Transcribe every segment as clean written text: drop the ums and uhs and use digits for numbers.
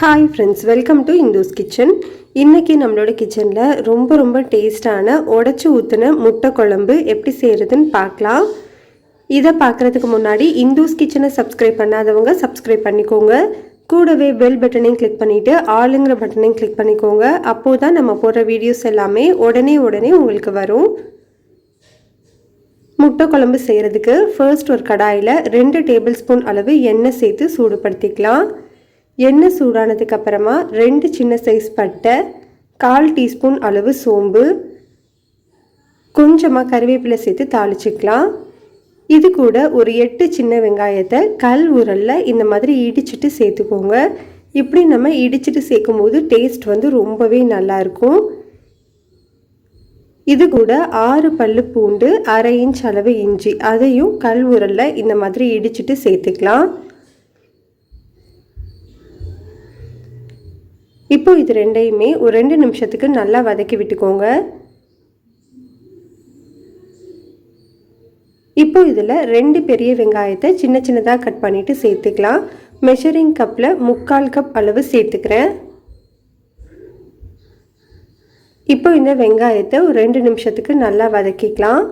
Hi friends, welcome to Indu's kitchen. இன்றைக்கி நம்மளோட கிச்சனில் ரொம்ப டேஸ்டான உடச்சி ஊற்றின முட்டை குழம்பு எப்படி செய்கிறதுன்னு பார்க்கலாம். இதை பார்க்குறதுக்கு முன்னாடி இந்துஸ் கிச்சனை சப்ஸ்கிரைப் பண்ணாதவங்க சப்ஸ்கிரைப் பண்ணிக்கோங்க. கூடவே பெல் பட்டனையும் கிளிக் பண்ணிவிட்டு ஆளுங்கிற பட்டனையும் கிளிக் பண்ணிக்கோங்க. அப்போது தான் நம்ம போடுற வீடியோஸ் எல்லாமே உடனே உங்களுக்கு வரும். முட்டை குழம்பு செய்கிறதுக்கு ஃபர்ஸ்ட் ஒரு கடாயில் 2 டேபிள் ஸ்பூன் அளவு எண்ணெய் சேர்த்து சூடுபடுத்திக்கலாம். எண்ணெய் சூடானதுக்கு அப்புறமா 2 சின்ன சைஸ் பட்டை, 1/4 டீஸ்பூன் அளவு சோம்பு, கொஞ்சமாக கறிவேப்பிலை சேர்த்து தாளிச்சிக்கலாம். இது கூட ஒரு 8 சின்ன வெங்காயத்தை கல் உரலில் இந்த மாதிரி இடிச்சிட்டு சேர்த்துக்கோங்க. இப்படி நம்ம இடிச்சிட்டு சேர்க்கும் போது டேஸ்ட் ரொம்பவே நல்லாயிருக்கும். இது கூட 6 பல்லு பூண்டு, 1/2 இன்ச் அளவு இஞ்சி, அதையும் கல் உரலில் இந்த மாதிரி இடிச்சிட்டு சேர்த்துக்கலாம். இப்போ இது ரெண்டையுமே ஒரு 2 நிமிஷத்துக்கு நல்லா வதக்கி விட்டுக்கோங்க. இப்போ இதில் 2 பெரிய வெங்காயத்தை சின்னதாக கட் பண்ணிவிட்டு சேர்த்துக்கலாம். மெஷரிங் கப்பில் 3/4 கப் அளவு சேர்த்துக்கிறேன். இப்போ இந்த வெங்காயத்தை ஒரு 2 நிமிஷத்துக்கு நல்லா வதக்கிக்கலாம்.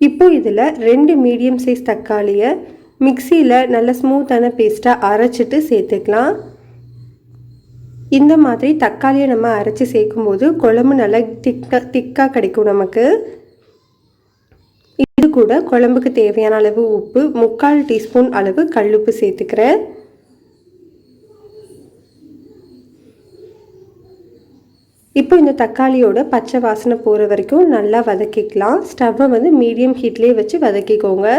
இப்போ இதில் 2 மீடியம் சைஸ் தக்காளியை மிக்சியில் நல்ல ஸ்மூத்தான பேஸ்ட்டாக அரைச்சிட்டு சேர்த்துக்கலாம். இந்த மாதிரி தக்காளியை நம்ம அரைச்சி சேர்க்கும்போது குழம்பு நல்லா திக்காக கிடைக்கும் நமக்கு. இது கூட குழம்புக்கு தேவையான அளவு உப்பு, 3/4 டீஸ்பூன் அளவு கல்லுப்பு சேர்த்துக்கிறேன். இப்போ இந்த தக்காளியோட பச்சை வாசனை போகிற வரைக்கும் நல்லா வதக்கிக்கலாம். ஸ்டவ்வை மீடியம் ஹீட்லேயே வச்சு வதக்கிக்கோங்க.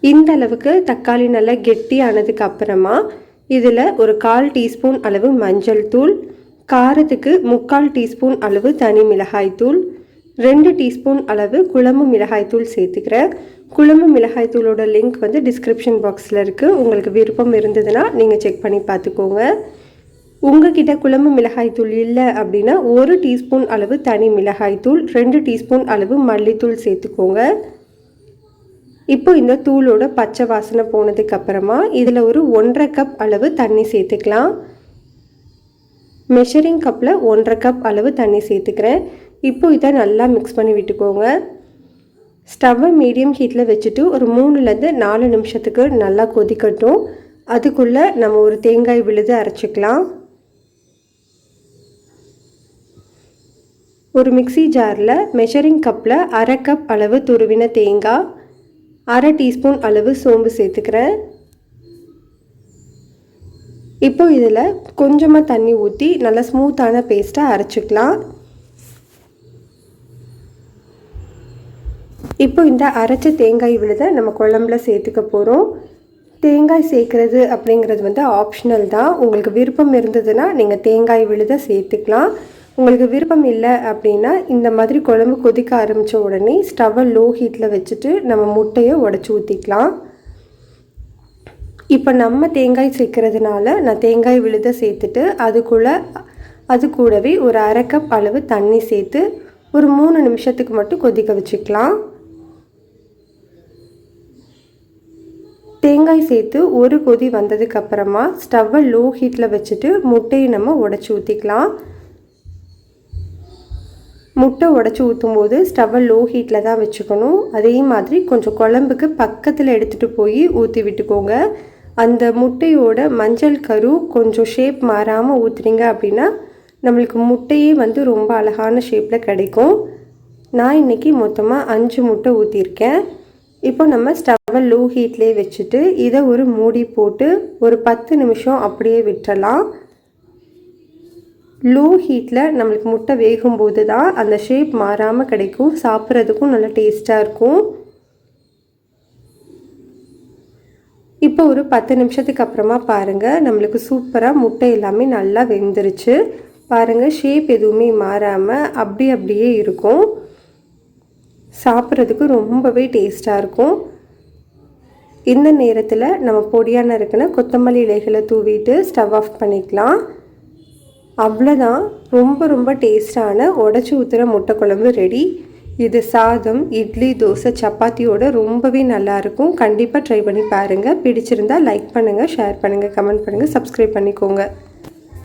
இந்த அளவுக்கு தக்காளி நல்லா கெட்டியானதுக்கு அப்புறமா இதில் ஒரு 1/4 டீஸ்பூன் அளவு மஞ்சள் தூள், காரத்துக்கு 3/4 டீஸ்பூன் அளவு தனி மிளகாய் தூள், 2 டீஸ்பூன் அளவு குழம்பு மிளகாய் தூள் சேர்த்துக்கிறேன். குழம்பு மிளகாய் தூளோட லிங்க் டிஸ்கிரிப்ஷன் பாக்ஸில் இருக்குது. உங்களுக்கு விருப்பம் இருந்ததுன்னா நீங்கள் செக் பண்ணி பார்த்துக்கோங்க. உங்ககிட்ட குழம்பு மிளகாய் தூள் இல்லை அப்படின்னா 1 டீஸ்பூன் அளவு தனி மிளகாய் தூள், 2 டீஸ்பூன் அளவு மல்லித்தூள் சேர்த்துக்கோங்க. இப்போ இந்த தூளோட பச்சை வாசனை போனதுக்கு அப்புறமா இதில் ஒரு 1/2 கப் அளவு தண்ணி சேர்த்துக்கலாம். மெஷரிங் கப்பில் 1/2 கப் அளவு தண்ணி சேர்த்துக்கிறேன். இப்போ இதை நல்லா மிக்ஸ் பண்ணி விட்டுக்கோங்க. ஸ்டவ்வை மீடியம் ஹீட்டில் வச்சுட்டு ஒரு 3லேருந்து 4 நிமிஷத்துக்கு நல்லா கொதிக்கட்டும். அதுக்குள்ளே நம்ம ஒரு தேங்காய் விழுது அரைச்சிக்கலாம். ஒரு மிக்சி ஜாரில் மெஷரிங் கப்பில் 1/2 கப் அளவு துருவின தேங்காய், 1/2 டீஸ்பூன் அளவு சோம்பு சேர்த்துக்கிறேன். இப்போ இதில் கொஞ்சமாக தண்ணி ஊற்றி நல்லா ஸ்மூத்தான பேஸ்ட்டாக அரைச்சிக்கலாம். இப்போ இந்த அரைச்ச தேங்காய் விழுதை நம்ம குழம்புல சேர்த்துக்க போகிறோம். தேங்காய் சேர்க்குறது அப்படிங்கிறது ஆப்ஷனல் தான். உங்களுக்கு விருப்பம் இருந்ததுன்னா நீங்கள் தேங்காய் விழுதை சேர்த்துக்கலாம். உங்களுக்கு விருப்பம் இல்லை அப்படின்னா இந்த மாதிரி குழம்பு கொதிக்க ஆரம்பித்த உடனே ஸ்டவ்வை லோ ஹீட்டில் வச்சுட்டு நம்ம முட்டையை உடச்சி ஊற்றிக்கலாம். இப்போ நம்ம தேங்காய் சேர்க்கறதுனால நான் தேங்காய் விழுதை சேர்த்துட்டு அது கூடவே ஒரு 1/2 கப் அளவு தண்ணி சேர்த்து ஒரு 3 நிமிஷத்துக்கு மட்டும் கொதிக்க வச்சுக்கலாம். தேங்காய் சேர்த்து ஒரு கொதி வந்ததுக்கப்புறமா ஸ்டவ்வை லோ ஹீட்டில் வச்சுட்டு முட்டையை நம்ம உடச்சி ஊற்றிக்கலாம். முட்டை உடச்சி ஊற்றும் போது ஸ்டவ்வை லோ ஹீட்டில் தான் வச்சுக்கணும். அதே மாதிரி கொஞ்சம் குழம்புக்கு பக்கத்தில் எடுத்துகிட்டு போய் ஊற்றி விட்டுக்கோங்க. அந்த முட்டையோட மஞ்சள் கரு கொஞ்சம் ஷேப் மாறாமல் ஊற்றுறீங்க அப்படின்னா நம்மளுக்கு முட்டையே ரொம்ப அழகான ஷேப்பில் கிடைக்கும். நான் இன்றைக்கி மொத்தமாக 5 முட்டை ஊற்றிருக்கேன். இப்போ நம்ம ஸ்டவ்வை லோ ஹீட்லேயே வச்சுட்டு இதை ஒரு மூடி போட்டு ஒரு 10 நிமிஷம் அப்படியே விட்டுறலாம். லோ ஹீட்டில் நம்மளுக்கு முட்டை வேகும்போது தான் அந்த ஷேப் மாறாமல் கிடைக்கும். சாப்பிட்றதுக்கும் நல்லா டேஸ்ட்டாக இருக்கும். இப்போ ஒரு 10 நிமிஷத்துக்கு அப்புறமா பாருங்கள், நம்மளுக்கு சூப்பராக முட்டை எல்லாமே நல்லா வெந்துருச்சு. பாருங்கள், ஷேப் எதுவுமே மாறாமல் அப்படியே இருக்கும். சாப்பிட்றதுக்கு ரொம்பவே டேஸ்ட்டாக இருக்கும். இந்த நேரத்தில் நம்ம பொடியான இருக்குன்னு கொத்தமல்லி இலைகளை தூவிட்டு ஸ்டவ் ஆஃப் பண்ணிக்கலாம். அவ்வளோதான், ரொம்ப டேஸ்டான உடச்சி ஊற்றுற முட்டை குழம்பு ரெடி. இது சாதம், இட்லி, தோசை, சப்பாத்தியோட ரொம்பவே நல்லாயிருக்கும். கண்டிப்பாக ட்ரை பண்ணி பாருங்கள். பிடிச்சிருந்தால் லைக் பண்ணுங்கள், ஷேர் பண்ணுங்கள், கமெண்ட் பண்ணுங்கள், சப்ஸ்கிரைப் பண்ணிக்கோங்க.